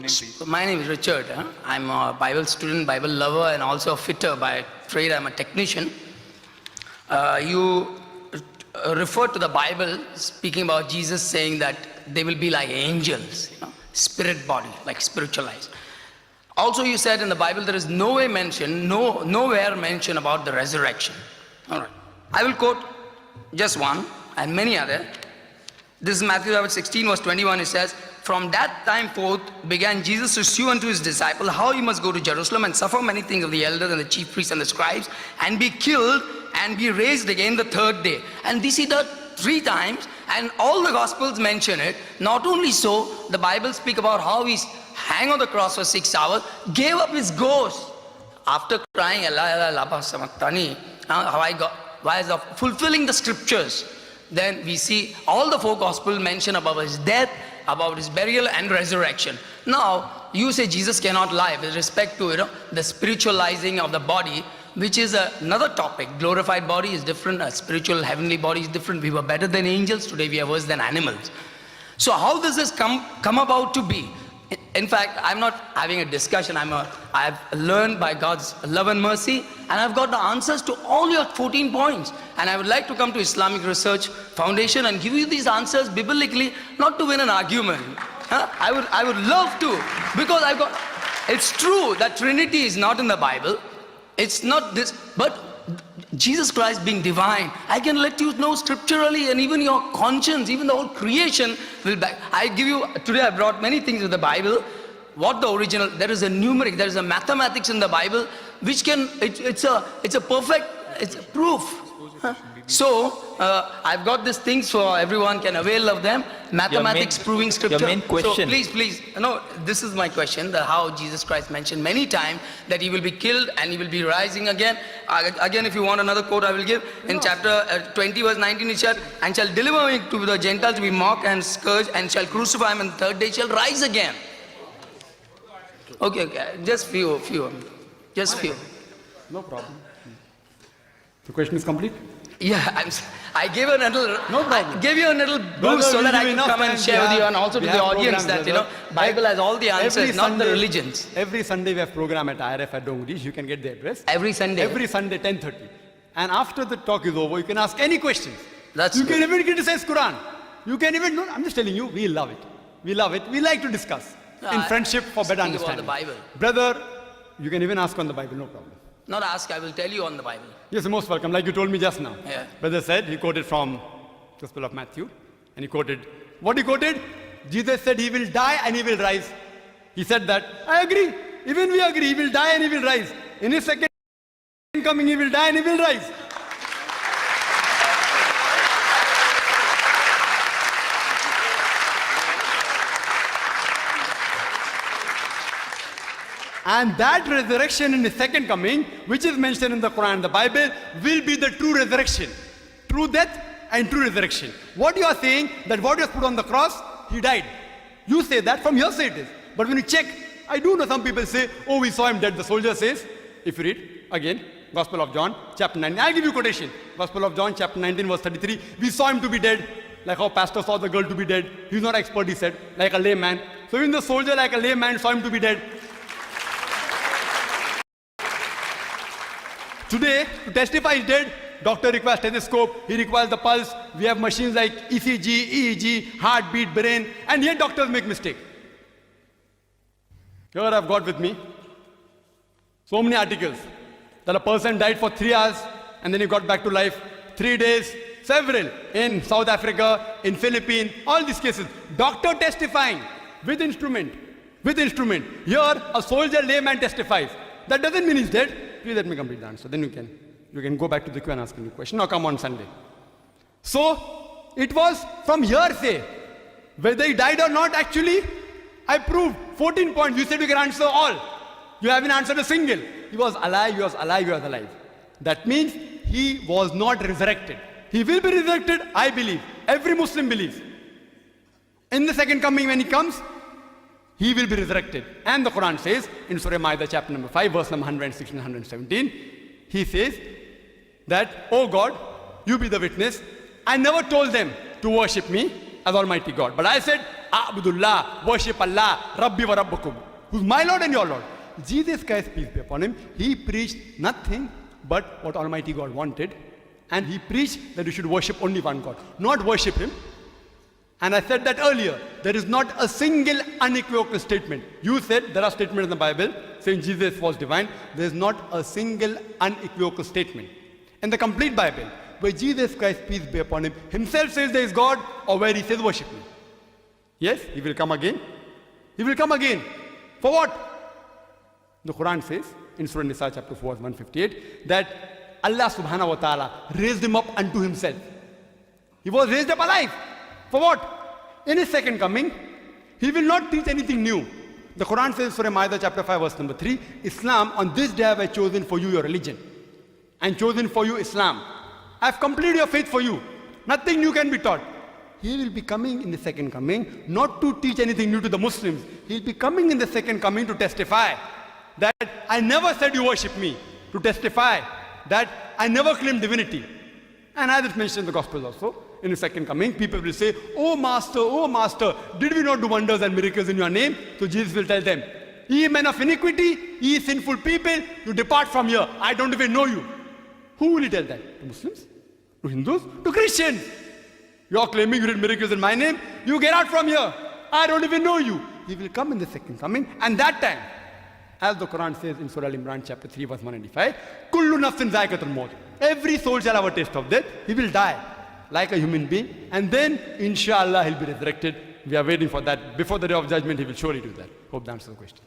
name, please. My name is Richard. I'm a Bible student, Bible lover, and also a fitter by trade. I'm a technician. You refer to the Bible speaking about Jesus saying that they will be like angels, spirit body, like spiritualized. Also, you said in the Bible there is nowhere mention about the resurrection. All right. I will quote just one and many other. This is Matthew 16 verse 21. It says, "From that time forth began Jesus to shew unto his disciples how he must go to Jerusalem and suffer many things of the elders and the chief priests and the scribes, and be killed and be raised again the third day." And we see that 3 times, and all the Gospels mention it. Not only so, the Bible speak about how he hang on the cross for 6 hours, gave up his ghost after crying, "Allah, Allah, lapa samaktani," why is fulfilling the scriptures. Then we see all the 4 Gospels mention about his death, about his burial and resurrection. Now, you say Jesus cannot lie with respect to the spiritualizing of the body, which is another topic. Glorified body is different, a spiritual heavenly body is different. We were better than angels, today we are worse than animals. So how does this come about to be? In fact, I'm not having a discussion. I've learned by God's love and mercy, and I've got the answers to all your 14 points. And I would like to come to Islamic Research Foundation and give you these answers biblically, not to win an argument. I would love to, because it's true that Trinity is not in the Bible. It's not this, but Jesus Christ being divine, I can let you know scripturally, and even your conscience, even the whole creation will back. I give you, today I brought many things with the Bible. What the original, there is a numeric, there is a mathematics in the Bible, which can, it's a perfect, it's a proof. So, I've got these things so everyone can avail of them. Mathematics proving scripture. Your main question. So please, no, this is my question, how Jesus Christ mentioned many times that he will be killed and he will be rising again. Again, if you want another quote, I will give. In chapter 20 verse 19, it said, "And shall deliver him to the Gentiles to be mocked and scourged, and shall crucify him, and the third day shall rise again." Okay, just few. No problem. The question is complete? Yeah, I gave a little, No problem. I gave you a little boost so that I can come and share with you, and also to the audience that, Bible has all the answers, not the religions. Every Sunday we have program at IRF at Dongri. You can get the address. Every Sunday? Every Sunday, 10:30. And after the talk is over, you can ask any questions. That's You good. can even criticize Quran. You can even, no, I'm just telling you, we love it. We love it. We like to discuss. In friendship for better speak about understanding. the Bible. Brother, you can even ask on the Bible, no problem. Not ask, I will tell you on the Bible. Yes, you're most welcome, like you told me just now. Yeah. Brother said, he quoted from Gospel of Matthew, and he quoted, what he quoted? Jesus said he will die and he will rise. He said that, I agree. Even we agree, he will die and he will rise. In his second coming, he will die and he will rise. And that resurrection in his second coming, which is mentioned in the Quran, the Bible, will be the true resurrection. True death and true resurrection. What you are saying, that what was put on the cross, he died. You say that, from your side it is. But when you check, I do know some people say, oh, we saw him dead. The soldier says, if you read, again, Gospel of John, chapter 19. I'll give you quotation. Gospel of John, chapter 19, verse 33. We saw him to be dead, like how pastor saw the girl to be dead. He's not expert, he said, like a layman. So even the soldier, like a layman, saw him to be dead. Today, to testify he's dead, doctor requires stethoscope, he requires the pulse. We have machines like ECG, EEG, heartbeat, brain, and yet doctors make mistake. Here I've got with me so many articles that a person died for 3 hours and then he got back to life. 3 days, several, in South Africa, in Philippines, all these cases. Doctor testifying with instrument. Here, a soldier layman testifies. That doesn't mean he's dead. Please let me complete the answer. Then you can go back to the queue and ask me a question. Now come on Sunday. So, it was from hearsay. Whether he died or not, actually, I proved 14 points. You said you can answer all. You haven't answered a single. He was alive, he was alive, he was alive. That means he was not resurrected. He will be resurrected, I believe. Every Muslim believes. In the second coming, when he comes, he will be resurrected. And the Quran says, in Surah Ma'idah chapter number 5, verse number 116 and 117, he says that, oh God, you be the witness. I never told them to worship me. as Almighty God. But I said, Abdullah, worship Allah, Rabbi wa Rabbukum, who's my Lord and your Lord. Jesus Christ, peace be upon him, he preached nothing but what Almighty God wanted. And he preached that you should worship only one God, not worship him. And I said that earlier, there is not a single unequivocal statement. You said there are statements in the Bible saying Jesus was divine. There is not a single unequivocal statement in the complete Bible where Jesus Christ, peace be upon him, himself says there is God, or where he says worship me. Yes, he will come again. He will come again. For what? The Quran says in Surah Nisa chapter 4 verse 158 that Allah subhanahu wa ta'ala raised him up unto himself. He was raised up alive. For what? In his second coming, he will not teach anything new. The Quran says, Surah Ma'idah chapter 5 verse number 3, Islam, on this day have I chosen for you your religion, and chosen for you Islam. I have completed your faith for you. Nothing new can be taught. He will be coming in the second coming, not to teach anything new to the Muslims. He will be coming in the second coming to testify that I never said you worship me. To testify that I never claimed divinity. And as it's mentioned in the Gospels also, in the second coming, people will say, oh Master, did we not do wonders and miracles in your name? So Jesus will tell them, ye men of iniquity, ye sinful people, you depart from here. I don't even know you. Who will he tell that? To Muslims? To Hindus? To Christians? You are claiming you did miracles in my name? You get out from here. I don't even know you. He will come in the second coming, and that time, as the Quran says in Surah Al-Imran chapter 3 verse 195, Kullu nafsin zaikatul maut. Every soul shall have a taste of death. He will die like a human being, and then inshallah he'll be resurrected. We are waiting for that. Before the day of judgment he will surely do that. Hope that answers the question.